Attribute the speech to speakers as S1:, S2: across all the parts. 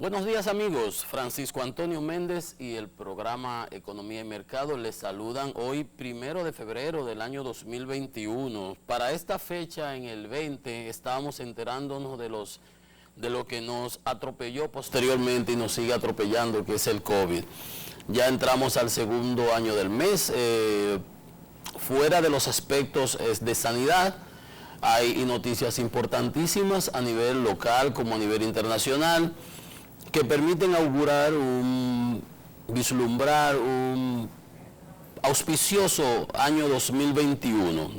S1: Buenos días amigos, Francisco Antonio Méndez y el programa Economía y Mercado les saludan hoy 1 de febrero del año 2021. Para esta fecha en el 20 estábamos enterándonos de lo que nos atropelló posteriormente y nos sigue atropellando, que es el COVID. Ya entramos al segundo año del mes, fuera de los aspectos de sanidad. Hay noticias importantísimas a nivel local como a nivel internacional, que permiten vislumbrar un auspicioso año 2021.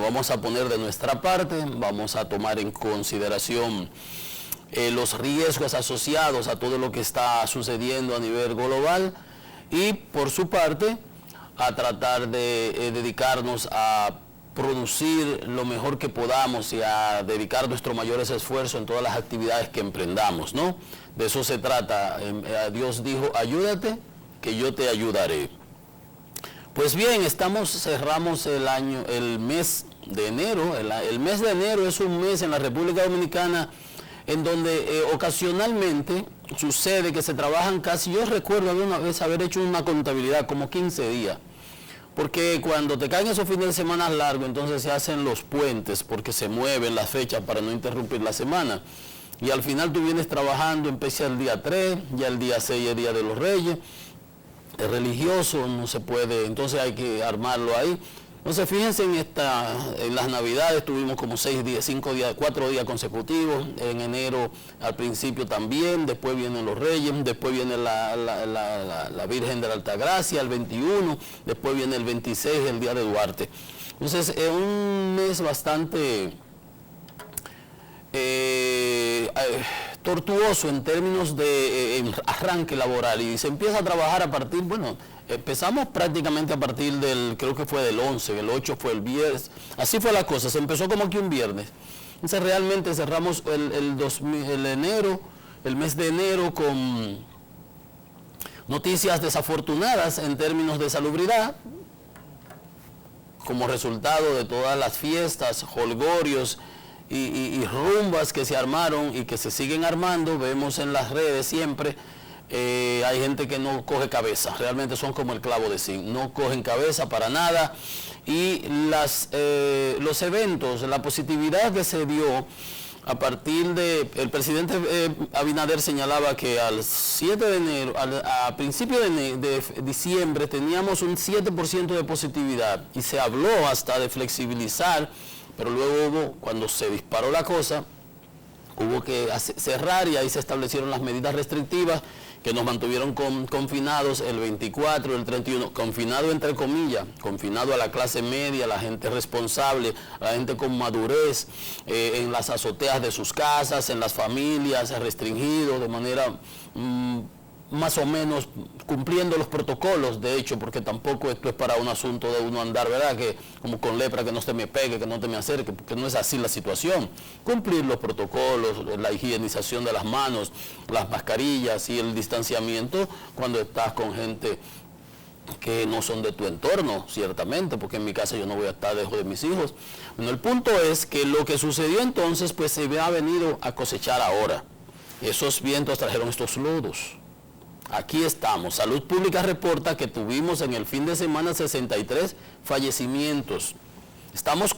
S1: Vamos a poner de nuestra parte, vamos a tomar en consideración los riesgos asociados a todo lo que está sucediendo a nivel global y, por su parte, a tratar de dedicarnos a producir lo mejor que podamos y a dedicar nuestros mayores esfuerzos en todas las actividades que emprendamos, ¿no? De eso se trata. Dios dijo, ayúdate, que yo te ayudaré. Pues bien, cerramos el mes de enero. El mes de enero es un mes en la República Dominicana en donde ocasionalmente sucede que se trabajan casi, yo recuerdo alguna vez haber hecho una contabilidad como 15 días. Porque cuando te caen esos fines de semana largos, entonces se hacen los puentes, porque se mueven las fechas para no interrumpir la semana. Y al final tú vienes trabajando, empieza el día 3, ya el día 6 es el Día de los Reyes. Es religioso, no se puede, entonces hay que armarlo ahí. Entonces fíjense en las Navidades tuvimos como 4 días consecutivos, en enero al principio también, después vienen los Reyes, después viene la Virgen de la Altagracia, el 21, después viene el 26, el Día de Duarte. Entonces es un mes bastante tortuoso en términos de arranque laboral y se empieza a trabajar a partir, empezamos prácticamente a partir creo que fue del 11, el 8 fue el viernes, así fue la cosa, se empezó como que un viernes. Entonces realmente cerramos el mes de enero con noticias desafortunadas en términos de salubridad, como resultado de todas las fiestas, jolgorios y rumbas que se armaron y que se siguen armando. Vemos en las redes siempre, hay gente que no coge cabeza, realmente son como el clavo de zinc, no cogen cabeza para nada. Y los eventos, la positividad que se dio a partir el presidente Abinader señalaba que al 7 de enero, a principios de diciembre teníamos un 7% de positividad y se habló hasta de flexibilizar, pero luego cuando se disparó la cosa, hubo que cerrar y ahí se establecieron las medidas restrictivas que nos mantuvieron confinados el 24, el 31, confinado entre comillas, confinado a la clase media, a la gente responsable, a la gente con madurez, en las azoteas de sus casas, en las familias, restringidos de manera más o menos cumpliendo los protocolos, de hecho, porque tampoco esto es para un asunto de uno andar, ¿verdad?, que como con lepra, que no se me pegue, que no te me acerque, porque no es así la situación. Cumplir los protocolos, la higienización de las manos, las mascarillas y el distanciamiento cuando estás con gente que no son de tu entorno, ciertamente, porque en mi casa yo no voy a estar lejos de mis hijos. Bueno, el punto es que lo que sucedió entonces, pues se ha venido a cosechar ahora. Esos vientos trajeron estos lodos. Aquí estamos. Salud Pública reporta que tuvimos en el fin de semana 63 fallecimientos. Estamos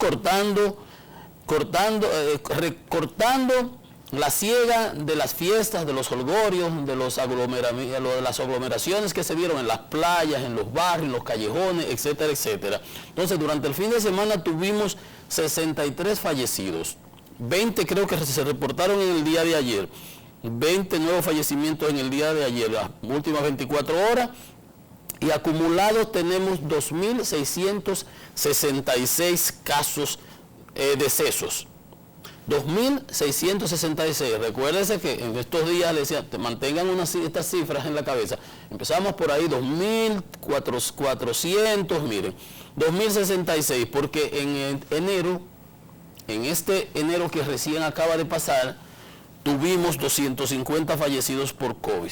S1: recortando la siega de las fiestas, de los holgorios, de las aglomeraciones que se dieron en las playas, en los barrios, en los callejones, etcétera, etcétera. Entonces, durante el fin de semana tuvimos 63 fallecidos. 20 creo que se reportaron en el día de ayer. 20 nuevos fallecimientos en el día de ayer, las últimas 24 horas, y acumulados tenemos 2.666 casos decesos. 2.666. Recuérdense que en estos días les decía, mantengan estas cifras en la cabeza. Empezamos por ahí, 2.400, miren, 2.066, porque en enero, en este enero que recién acaba de pasar, tuvimos 250 fallecidos por COVID.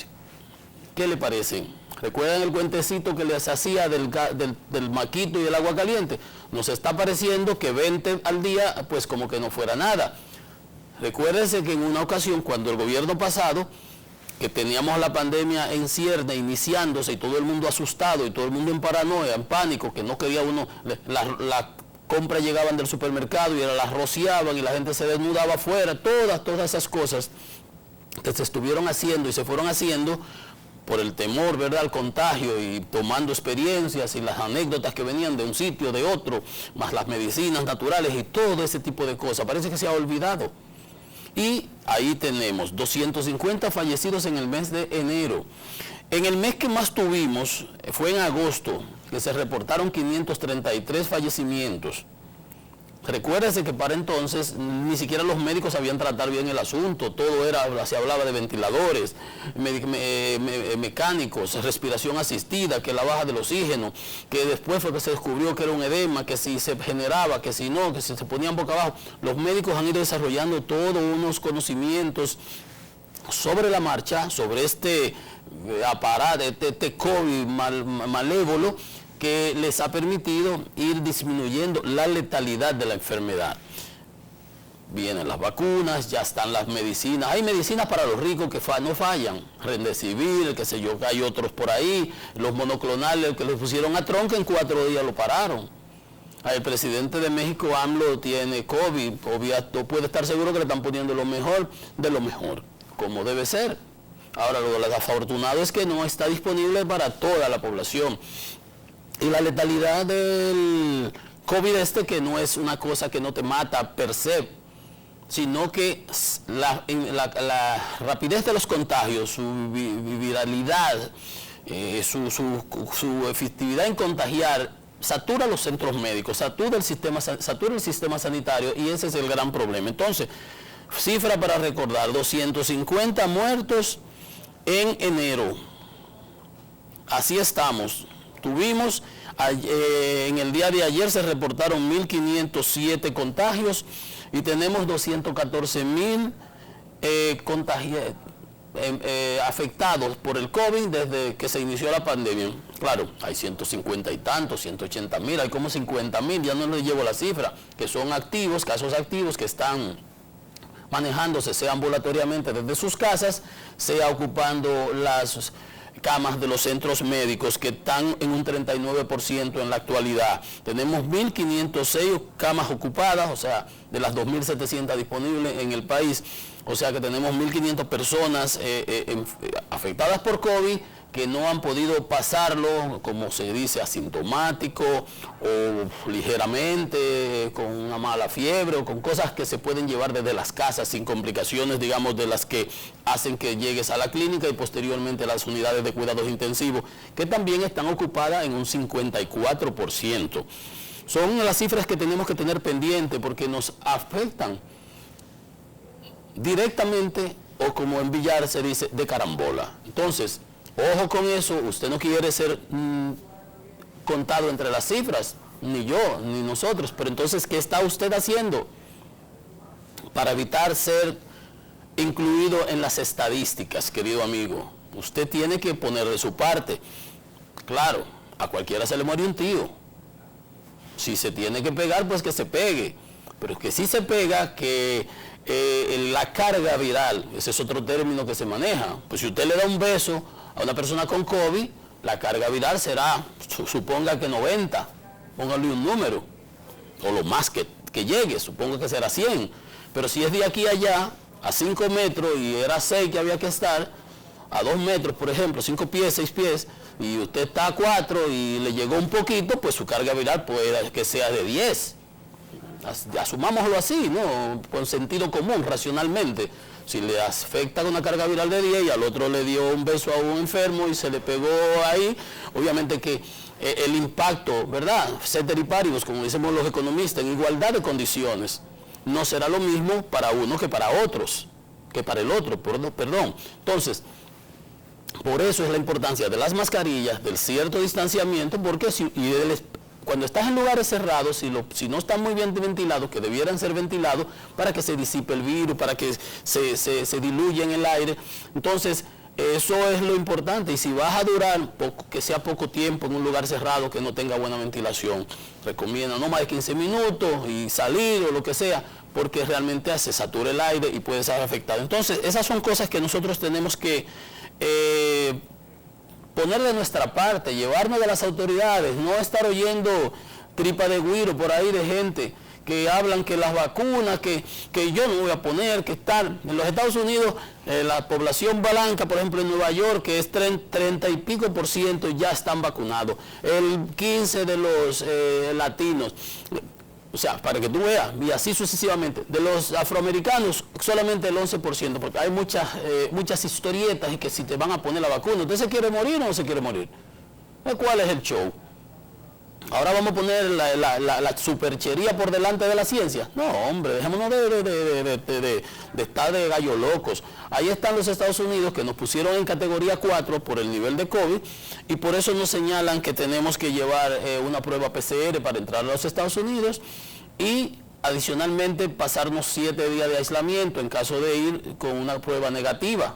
S1: ¿Qué le parece? ¿Recuerdan el cuentecito que les hacía del maquito y del agua caliente? Nos está pareciendo que 20 al día, pues como que no fuera nada. Recuérdense que en una ocasión, cuando el gobierno pasado que teníamos la pandemia en cierne, iniciándose, y todo el mundo asustado, y todo el mundo en paranoia, en pánico, que no quería uno, la compra llegaban del supermercado y las rociaban y la gente se desnudaba afuera, todas esas cosas que se estuvieron haciendo y se fueron haciendo por el temor, ¿verdad?, al contagio, y tomando experiencias y las anécdotas que venían de un sitio, de otro, más las medicinas naturales y todo ese tipo de cosas. Parece que se ha olvidado. Y ahí tenemos 250 fallecidos en el mes de enero. En el mes que más tuvimos fue en agosto, que se reportaron 533 fallecimientos. Recuérdese que para entonces ni siquiera los médicos sabían tratar bien el asunto, se hablaba de ventiladores, mecánicos, respiración asistida, que la baja del oxígeno, que después fue que se descubrió que era un edema, que si se generaba, que si no, que si se ponían boca abajo. Los médicos han ido desarrollando todos unos conocimientos sobre la marcha, sobre este aparato, este COVID malévolo, que les ha permitido ir disminuyendo la letalidad de la enfermedad. Vienen las vacunas, ya están las medicinas. Hay medicinas para los ricos que no fallan. Remdesivir, qué sé yo, hay otros por ahí. Los monoclonales que le pusieron a Trump, que en 4 días lo pararon. El presidente de México, AMLO, tiene COVID. Puede estar seguro que le están poniendo lo mejor de lo mejor, como debe ser. Ahora, lo desafortunado es que no está disponible para toda la población. Y la letalidad del COVID que no es una cosa que no te mata per se, sino que la rapidez de los contagios, su viralidad, su efectividad en contagiar, satura los centros médicos, satura el sistema sanitario, y ese es el gran problema. Entonces, cifra para recordar, 250 muertos en enero. Así estamos. Tuvimos, en el día de ayer se reportaron 1.507 contagios y tenemos 214.000 afectados por el COVID desde que se inició la pandemia. Claro, hay 150 y tantos, 180.000, hay como 50.000, ya no les llevo la cifra, que son activos, casos activos que están manejándose, sea ambulatoriamente desde sus casas, sea ocupando las camas de los centros médicos, que están en un 39% en la actualidad. Tenemos 1.506 camas ocupadas, o sea, de las 2.700 disponibles en el país, o sea que tenemos 1.500 personas afectadas por COVID, que no han podido pasarlo, como se dice, asintomático o ligeramente, con una mala fiebre o con cosas que se pueden llevar desde las casas sin complicaciones, digamos, de las que hacen que llegues a la clínica y posteriormente a las unidades de cuidados intensivos, que también están ocupadas en un 54%. Son las cifras que tenemos que tener pendiente porque nos afectan directamente, o como en Villar se dice, de carambola. Entonces, ojo con eso, usted no quiere ser contado entre las cifras, ni yo, ni nosotros, pero entonces, ¿qué está usted haciendo para evitar ser incluido en las estadísticas, querido amigo? Usted tiene que poner de su parte. Claro, a cualquiera se le muere un tío. Si se tiene que pegar, pues que se pegue, pero que si se pega, que la carga viral, ese es otro término que se maneja. Pues si usted le da un beso a una persona con COVID, la carga viral será, suponga que 90, póngale un número, o lo más que llegue, suponga que será 100, pero si es de aquí a allá, a 5 metros, y era 6 que había que estar, a 2 metros, por ejemplo, 5 pies, 6 pies, y usted está a 4 y le llegó un poquito, pues su carga viral puede que sea de 10. Asumámoslo así, ¿no? Con sentido común, racionalmente. Si le afecta una carga viral de 10 y al otro le dio un beso a un enfermo y se le pegó ahí, obviamente que el impacto, ¿verdad? Ceteris paribus, como decimos los economistas, en igualdad de condiciones, no será lo mismo para uno que para otros, que para el otro, perdón. Entonces, por eso es la importancia de las mascarillas, del cierto distanciamiento, porque cuando estás en lugares cerrados, si no están muy bien ventilados, que debieran ser ventilados para que se disipe el virus, para que se diluya en el aire, entonces eso es lo importante. Y si vas a durar que sea poco tiempo en un lugar cerrado que no tenga buena ventilación, recomienda no más de 15 minutos y salir o lo que sea, porque realmente se satura el aire y puede ser afectado. Entonces, esas son cosas que nosotros tenemos que poner de nuestra parte, llevarnos de las autoridades, no estar oyendo tripa de güiro por ahí de gente que hablan que las vacunas, que yo no voy a poner, que están en los Estados Unidos, la población blanca, por ejemplo en Nueva York, que es 30 y pico por ciento ya están vacunados, el 15 de los latinos, o sea, para que tú veas, y así sucesivamente. De los afroamericanos, solamente el 11%, porque hay muchas historietas y que si te van a poner la vacuna, ¿usted se quiere morir o no se quiere morir? ¿Cuál es el show? Ahora vamos a poner la superchería por delante de la ciencia. No, hombre, dejémonos de estar de gallo locos. Ahí están los Estados Unidos que nos pusieron en categoría 4 por el nivel de COVID y por eso nos señalan que tenemos que llevar una prueba PCR para entrar a los Estados Unidos y adicionalmente pasarnos 7 días de aislamiento en caso de ir con una prueba negativa.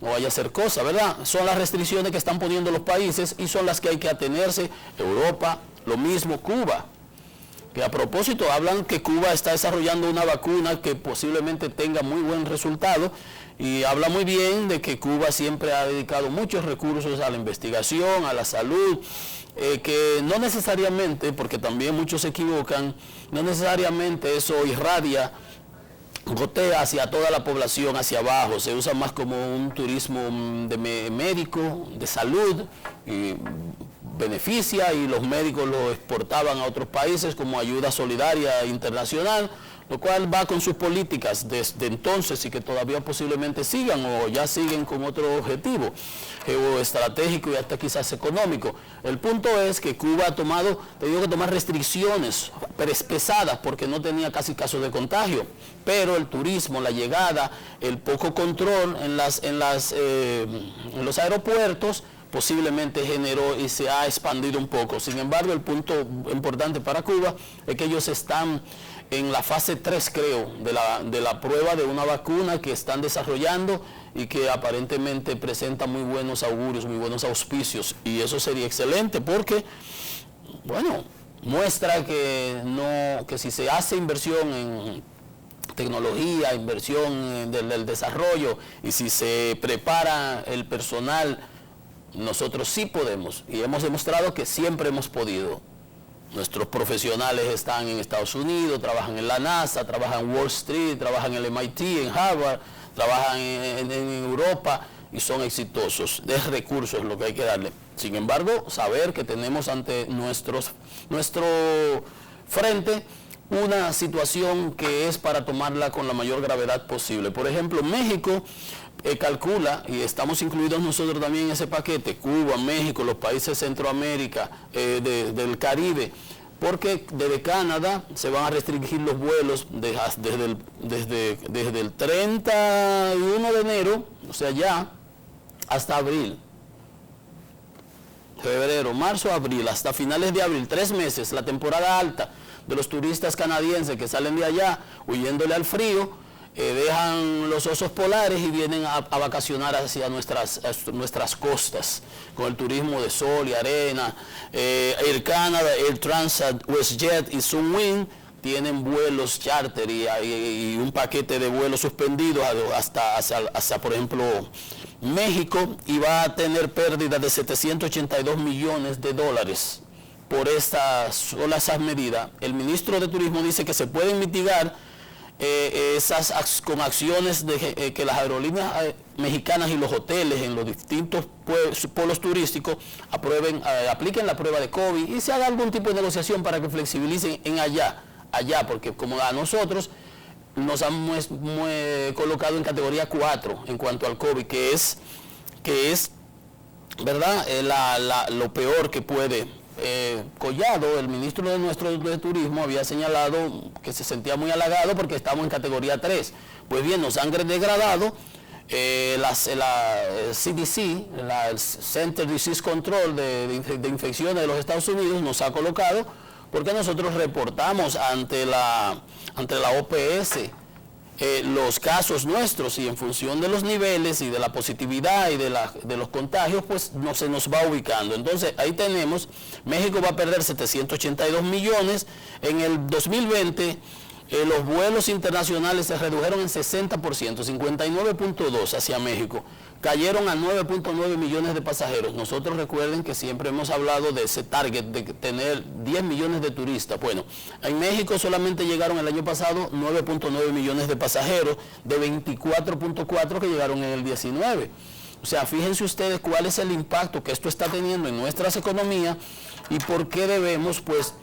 S1: No vaya a ser cosa, ¿verdad? Son las restricciones que están poniendo los países y son las que hay que atenerse. Europa, lo mismo Cuba, que a propósito hablan que Cuba está desarrollando una vacuna que posiblemente tenga muy buen resultado y habla muy bien de que Cuba siempre ha dedicado muchos recursos a la investigación, a la salud, que no necesariamente, porque también muchos se equivocan, no necesariamente eso irradia, gotea hacia toda la población, hacia abajo, se usa más como un turismo de médico, de salud, y beneficia y los médicos lo exportaban a otros países como ayuda solidaria internacional, lo cual va con sus políticas desde entonces y que todavía posiblemente sigan o ya siguen con otro objetivo geoestratégico y hasta quizás económico. El punto es que Cuba ha tenido que tomar restricciones pesadas porque no tenía casi casos de contagio, pero el turismo, la llegada, el poco control en los aeropuertos posiblemente generó y se ha expandido un poco. Sin embargo, el punto importante para Cuba es que ellos están en la fase 3, creo, de la prueba de una vacuna que están desarrollando y que aparentemente presenta muy buenos augurios, muy buenos auspicios. Y eso sería excelente porque, bueno, muestra que si se hace inversión en tecnología, inversión del desarrollo y si se prepara el personal, nosotros sí podemos y hemos demostrado que siempre hemos podido. Nuestros profesionales están en Estados Unidos, trabajan en la NASA, trabajan en Wall Street, trabajan en el MIT, en Harvard, trabajan en Europa y son exitosos. De recursos lo que hay que darle. Sin embargo, saber que tenemos ante nuestro frente una situación que es para tomarla con la mayor gravedad posible. Por ejemplo, México calcula, y estamos incluidos nosotros también en ese paquete, Cuba, México, los países de Centroamérica, del Caribe, porque desde Canadá se van a restringir los vuelos desde el 31 de enero, o sea ya, hasta abril. Febrero, marzo, abril, hasta finales de abril, 3 meses, la temporada alta de los turistas canadienses que salen de allá huyéndole al frío, dejan los osos polares y vienen a vacacionar hacia nuestras costas con el turismo de sol y arena. Air Canada, Air Transat, WestJet y Sunwing tienen vuelos charter y un paquete de vuelos suspendidos hasta por ejemplo, México, y va a tener pérdidas de 782 millones de dólares por estas medidas. El ministro de Turismo dice que se pueden mitigar con acciones de que las aerolíneas mexicanas y los hoteles en los distintos polos turísticos apliquen la prueba de COVID y se haga algún tipo de negociación para que flexibilicen en allá, porque como a nosotros nos han colocado en categoría 4 en cuanto al COVID, que es ¿verdad? Lo peor que puede. Collado, el ministro de Turismo, había señalado que se sentía muy halagado porque estamos en categoría 3. Pues bien, nos han degradado. La CDC, el Center Disease Control de Infecciones de los Estados Unidos, nos ha colocado porque nosotros reportamos ante la OPS los casos nuestros y en función de los niveles y de la positividad y de los contagios, pues se nos va ubicando. Entonces ahí tenemos, México va a perder 782 millones, en el 2020 Los vuelos internacionales se redujeron en 60%, 59.2 hacia México, cayeron a 9.9 millones de pasajeros. Nosotros recuerden que siempre hemos hablado de ese target de tener 10 millones de turistas. Bueno, en México solamente llegaron el año pasado 9.9 millones de pasajeros, de 24.4 que llegaron en el 19. O sea, fíjense ustedes cuál es el impacto que esto está teniendo en nuestras economías y por qué debemos, pues,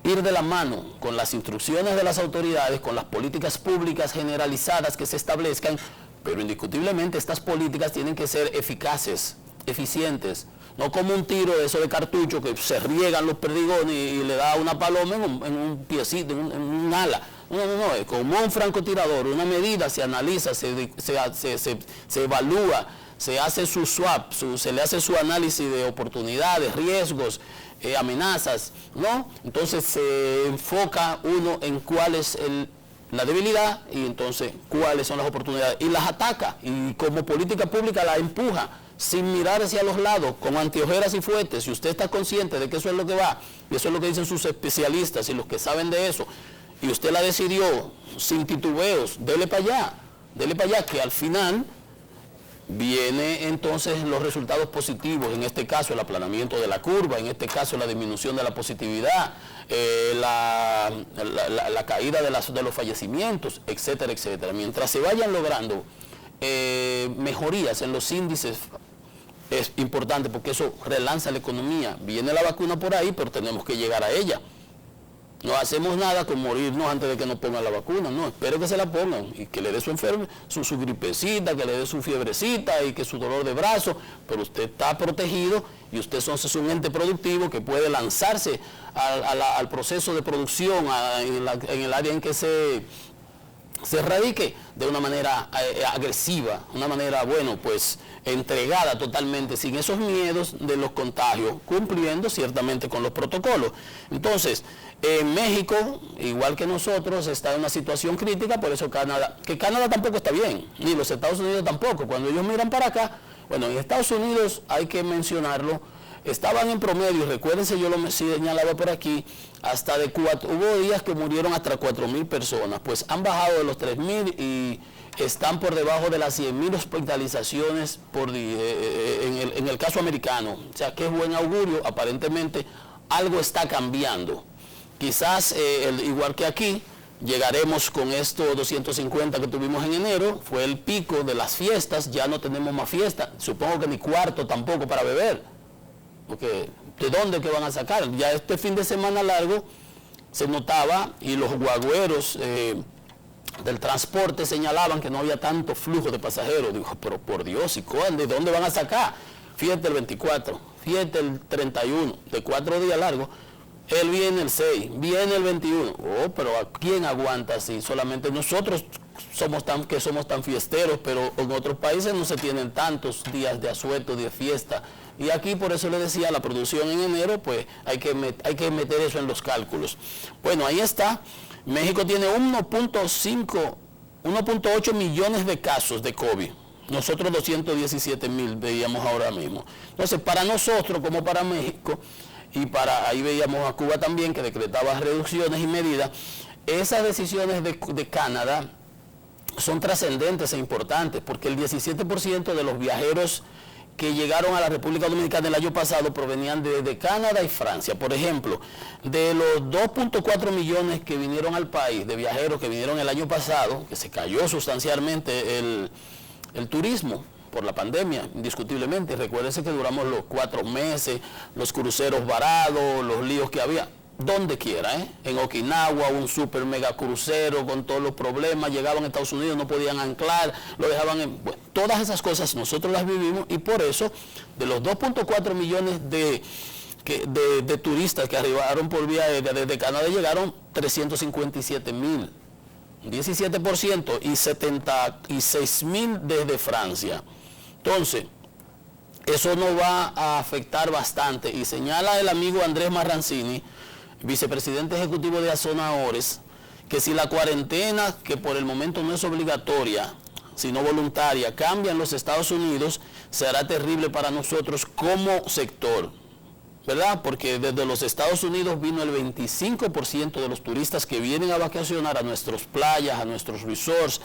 S1: ir de la mano con las instrucciones de las autoridades, con las políticas públicas generalizadas que se establezcan, pero indiscutiblemente estas políticas tienen que ser eficaces, eficientes, no como un tiro de eso de cartucho que se riegan los perdigones y le da una paloma en un piecito, en un ala. No, es como un francotirador, una medida se analiza, se evalúa, se hace su swap, se le hace su análisis de oportunidades, riesgos, amenazas, ¿no? Entonces se enfoca uno en cuál es la debilidad y entonces cuáles son las oportunidades y las ataca y como política pública la empuja sin mirar hacia los lados, con anteojeras y fuetes. Si usted está consciente de que eso es lo que va y eso es lo que dicen sus especialistas y los que saben de eso y usted la decidió sin titubeos, dele para allá, que al final viene entonces los resultados positivos, en este caso el aplanamiento de la curva, en este caso la disminución de la positividad, la caída de los fallecimientos, etcétera, etcétera. Mientras se vayan logrando mejorías en los índices, es importante porque eso relanza la economía. Viene la vacuna por ahí, pero tenemos que llegar a ella. No hacemos nada con morirnos antes de que nos pongan la vacuna, no, espero que se la pongan y que le dé su su gripecita, que le dé su fiebrecita y que su dolor de brazo, pero usted está protegido y usted es un ente productivo que puede lanzarse al proceso de producción en el área en que se radique de una manera agresiva, una manera, bueno, pues entregada totalmente, sin esos miedos de los contagios, cumpliendo ciertamente con los protocolos. Entonces, México, igual que nosotros, está en una situación crítica, por eso Canadá tampoco está bien, ni los Estados Unidos tampoco. Cuando ellos miran para acá, bueno, en Estados Unidos hay que mencionarlo, estaban en promedio, recuérdense, yo lo señalaba por aquí, hubo días que murieron hasta 4.000 personas, pues han bajado de los 3.000 y están por debajo de las 100.000 hospitalizaciones en el caso americano. O sea, que es buen augurio, aparentemente algo está cambiando. Quizás, igual que aquí, llegaremos con estos 250 que tuvimos en enero, fue el pico de las fiestas, ya no tenemos más fiesta, supongo que ni cuarto tampoco para beber, porque ¿de dónde que van a sacar? Ya este fin de semana largo se notaba y los guagüeros del transporte señalaban que no había tanto flujo de pasajeros. Digo, pero por Dios, ¿y de dónde van a sacar? Fíjate el 24, fíjate el 31, de 4 días largos. Él viene el 6, viene el 21. Oh, pero ¿a quién aguanta así? Solamente nosotros somos tan fiesteros, pero en otros países no se tienen tantos días de asueto, de fiesta. Y aquí, por eso le decía, la producción en enero, pues hay que meter eso en los cálculos. Bueno, ahí está. México tiene 1.8 millones de casos de COVID. Nosotros 217.000 veíamos ahora mismo. Entonces, para nosotros, como para México, y ahí veíamos a Cuba también, que decretaba reducciones y medidas, esas decisiones de Canadá son trascendentes e importantes, porque el 17% de los viajeros que llegaron a la República Dominicana el año pasado provenían de Canadá y Francia. Por ejemplo, de los 2.4 millones que vinieron al país, de viajeros que vinieron el año pasado, que se cayó sustancialmente el turismo por la pandemia, indiscutiblemente. Recuérdense que duramos los 4 meses, los cruceros varados, los líos que había, donde quiera, en Okinawa, un super mega crucero con todos los problemas, llegaban a Estados Unidos, no podían anclar, lo dejaban bueno, todas esas cosas nosotros las vivimos y por eso de los 2.4 millones de turistas que arribaron por vía aérea desde Canadá llegaron 357.000, 17% y 76.000 desde Francia. Entonces, eso nos va a afectar bastante y señala el amigo Andrés Marrancini, vicepresidente ejecutivo de Azonadores, que si la cuarentena, que por el momento no es obligatoria, sino voluntaria, cambia en los Estados Unidos, será terrible para nosotros como sector. ¿verdad? Porque desde los Estados Unidos vino el 25% de los turistas que vienen a vacacionar a nuestras playas, a nuestros resorts.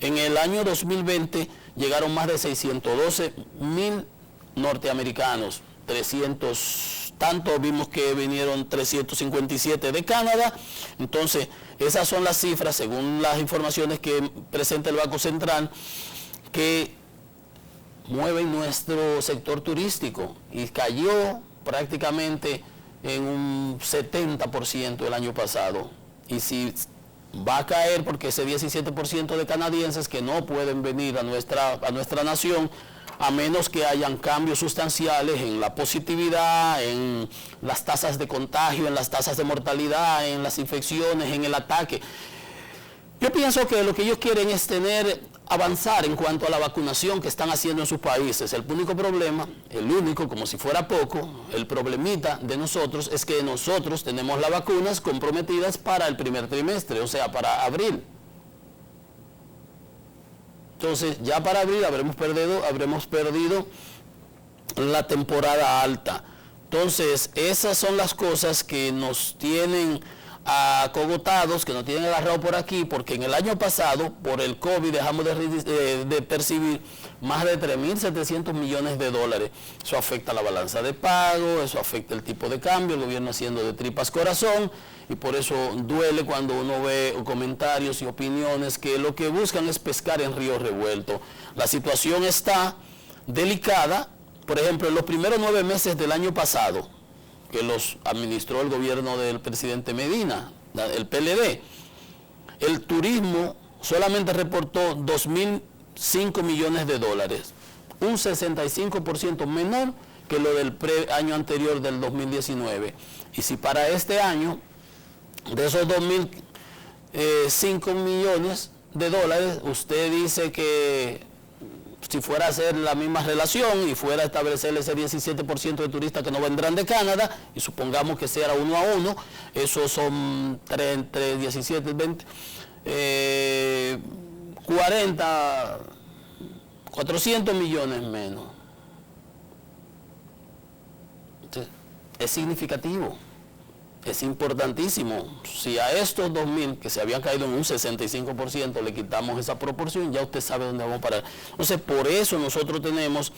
S1: En el año 2020 llegaron más de 612,000 norteamericanos, 300, tanto vimos que vinieron 357 de Canadá. Entonces, esas son las cifras, según las informaciones que presenta el Banco Central, que mueven nuestro sector turístico, y cayó prácticamente en un 70% el año pasado. Y si va a caer, porque ese 17% de canadienses que no pueden venir a nuestra nación, a menos que hayan cambios sustanciales en la positividad, en las tasas de contagio, en las tasas de mortalidad, en las infecciones, en el ataque. Yo pienso que lo que ellos quieren es avanzar en cuanto a la vacunación que están haciendo en sus países. El único problema, como si fuera poco, el problemita de nosotros es que nosotros tenemos las vacunas comprometidas para el primer trimestre, o sea, para abril. Entonces, ya para abril habremos perdido la temporada alta. Entonces, esas son las cosas que nos tienen acogotados, que nos tienen agarrado por aquí, porque en el año pasado, por el COVID, dejamos de percibir más de 3.700 millones de dólares. Eso afecta la balanza de pago, eso afecta el tipo de cambio, el gobierno haciendo de tripas corazón, y por eso duele cuando uno ve comentarios y opiniones que lo que buscan es pescar en río revuelto. La situación está delicada. Por ejemplo, en los primeros 9 meses del año pasado, que los administró el gobierno del presidente Medina, el PLD, el turismo solamente reportó 2.005 millones de dólares, un 65% menor que lo del año anterior del 2019. Y si para este año, de esos 2.005 millones de dólares, usted dice que si fuera a hacer la misma relación y fuera a establecer ese 17% de turistas que no vendrán de Canadá, y supongamos que sea 1 a 1, esos son entre 17, 20, 40, 400 millones menos. Entonces, es significativo. Es importantísimo. Si a estos 2.000 que se habían caído en un 65% le quitamos esa proporción, ya usted sabe dónde vamos a parar. Entonces, por eso nosotros tenemos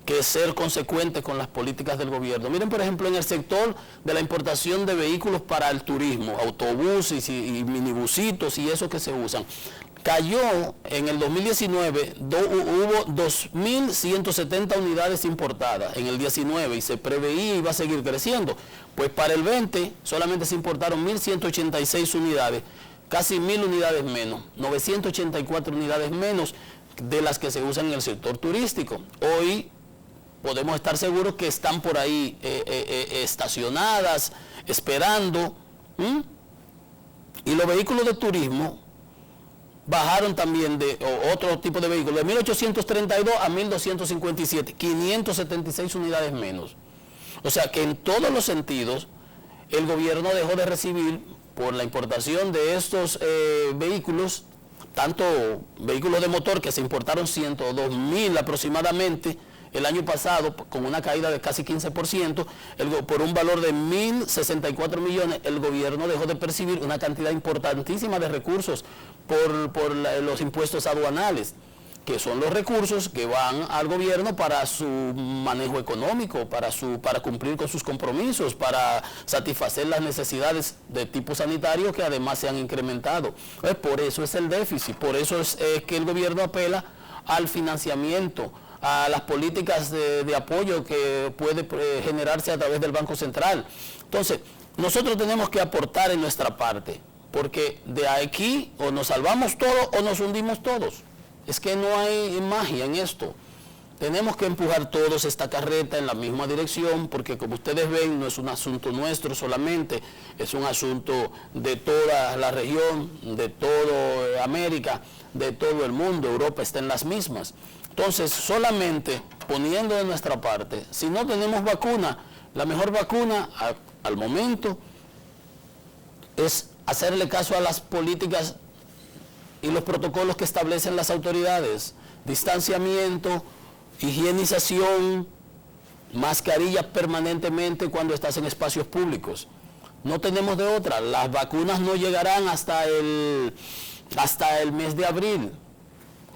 S1: que ser consecuentes con las políticas del gobierno. Miren, por ejemplo, en el sector de la importación de vehículos para el turismo, autobuses y minibusitos y eso que se usan, cayó en el 2019, hubo 2.170 unidades importadas en el 19 y se preveía iba a seguir creciendo. Pues para el 20 solamente se importaron 1.186 unidades, casi 1.000 unidades menos, 984 unidades menos de las que se usan en el sector turístico. Hoy podemos estar seguros que están por ahí estacionadas, esperando. Y los vehículos de turismo bajaron también de otro tipo de vehículos, de 1.832 a 1.257, 576 unidades menos. O sea que en todos los sentidos, el gobierno dejó de recibir por la importación de estos vehículos, tanto vehículos de motor que se importaron 102.000 aproximadamente el año pasado, con una caída de casi 15%, por un valor de 1.064 millones, el gobierno dejó de percibir una cantidad importantísima de recursos por los impuestos aduanales, que son los recursos que van al gobierno para su manejo económico, para cumplir con sus compromisos, para satisfacer las necesidades de tipo sanitario que además se han incrementado. Por eso es el déficit, por eso es que el gobierno apela al financiamiento, a las políticas de apoyo que puede generarse a través del Banco Central. Entonces, nosotros tenemos que aportar en nuestra parte, porque de aquí o nos salvamos todos o nos hundimos todos. Es que no hay magia en esto. Tenemos que empujar todos esta carreta en la misma dirección, porque como ustedes ven, no es un asunto nuestro solamente, es un asunto de toda la región, de toda América, de todo el mundo. Europa está en las mismas. Entonces, solamente poniendo de nuestra parte, si no tenemos vacuna, la mejor vacuna al momento es hacerle caso a las políticas y los protocolos que establecen las autoridades: distanciamiento, higienización, mascarillas permanentemente cuando estás en espacios públicos. No tenemos de otra. Las vacunas no llegarán hasta el mes de abril,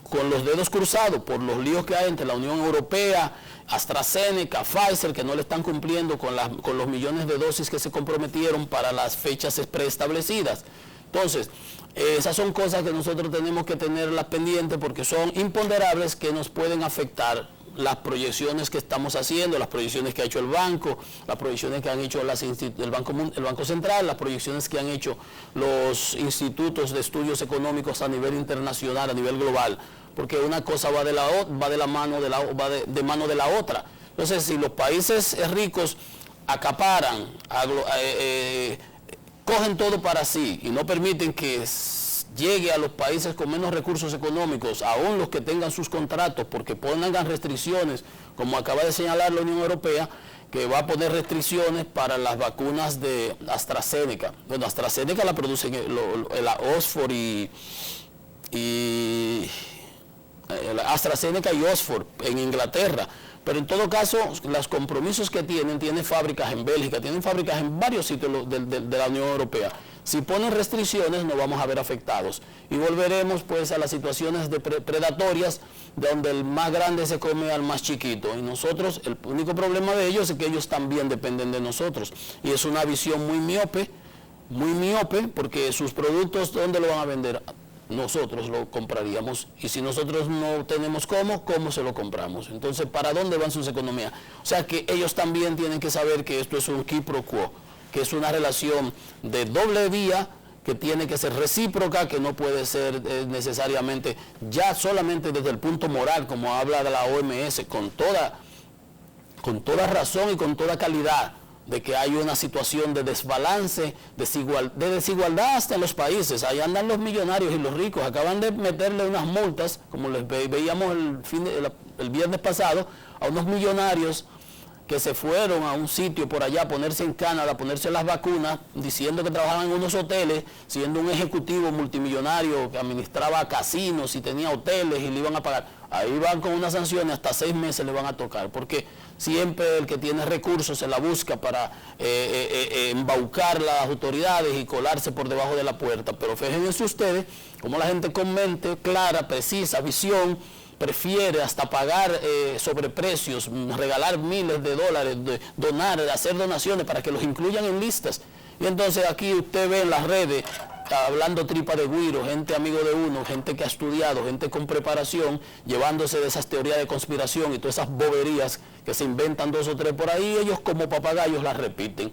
S1: con los dedos cruzados por los líos que hay entre la Unión Europea, AstraZeneca, Pfizer, que no le están cumpliendo con los millones de dosis que se comprometieron para las fechas preestablecidas. Entonces, esas son cosas que nosotros tenemos que tenerlas pendientes porque son imponderables que nos pueden afectar las proyecciones que estamos haciendo, las proyecciones que ha hecho el banco, las proyecciones que han hecho el Banco Central, las proyecciones que han hecho los institutos de estudios económicos a nivel internacional, a nivel global, porque una cosa va de mano de la otra. Entonces, si los países ricos acaparan, cogen todo para sí y no permiten que llegue a los países con menos recursos económicos, aún los que tengan sus contratos, porque pongan restricciones, como acaba de señalar la Unión Europea, que va a poner restricciones para las vacunas de AstraZeneca. Bueno, AstraZeneca la producen la Oxford AstraZeneca y Oxford en Inglaterra. Pero en todo caso, los compromisos que tienen fábricas en Bélgica, tienen fábricas en varios sitios de la Unión Europea. Si ponen restricciones, nos vamos a ver afectados. Y volveremos pues a las situaciones predatorias, donde el más grande se come al más chiquito. Y nosotros, el único problema de ellos es que ellos también dependen de nosotros. Y es una visión muy miope, porque sus productos, ¿dónde lo van a vender? Nosotros lo compraríamos, y si nosotros no tenemos ¿cómo se lo compramos? Entonces, ¿para dónde van sus economías? O sea que ellos también tienen que saber que esto es un quid pro quo, que es una relación de doble vía, que tiene que ser recíproca, que no puede ser necesariamente ya solamente desde el punto moral, como habla de la OMS, con toda razón y con toda calidad, de que hay una situación de desbalance, de desigualdad hasta en los países. Ahí andan los millonarios y los ricos. Acaban de meterle unas multas, como les veíamos el viernes pasado, a unos millonarios que se fueron a un sitio por allá a ponerse en Canadá, a ponerse las vacunas, diciendo que trabajaban en unos hoteles, siendo un ejecutivo multimillonario que administraba casinos y tenía hoteles y le iban a pagar. Ahí van con unas sanciones, hasta 6 meses le van a tocar, porque siempre el que tiene recursos se la busca para embaucar las autoridades y colarse por debajo de la puerta. Pero fíjense ustedes cómo la gente con mente clara, precisa, visión, prefiere hasta pagar sobreprecios, regalar miles de dólares, donar, hacer donaciones para que los incluyan en listas. Y entonces aquí usted ve en las redes, hablando tripa de güiro, gente amigo de uno, gente que ha estudiado, gente con preparación, llevándose de esas teorías de conspiración y todas esas boberías que se inventan 2 o 3 por ahí, ellos como papagayos las repiten.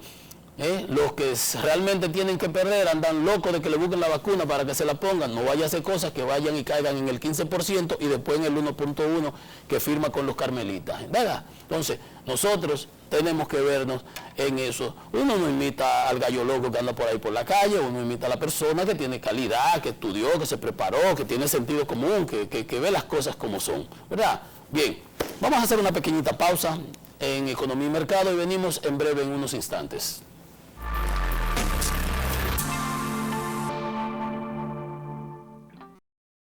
S1: Los que realmente tienen que perder andan locos de que le busquen la vacuna para que se la pongan. No vaya a hacer cosas que vayan y caigan en el 15% y después en el 1.1% que firma con los carmelitas, ¿verdad? Entonces, nosotros tenemos que vernos en eso. Uno no imita al gallo loco que anda por ahí por la calle, uno imita a la persona que tiene calidad, que estudió, que se preparó, que tiene sentido común, que ve las cosas como son, ¿verdad? Bien, vamos a hacer una pequeñita pausa en Economía y Mercado y venimos en breve en unos instantes.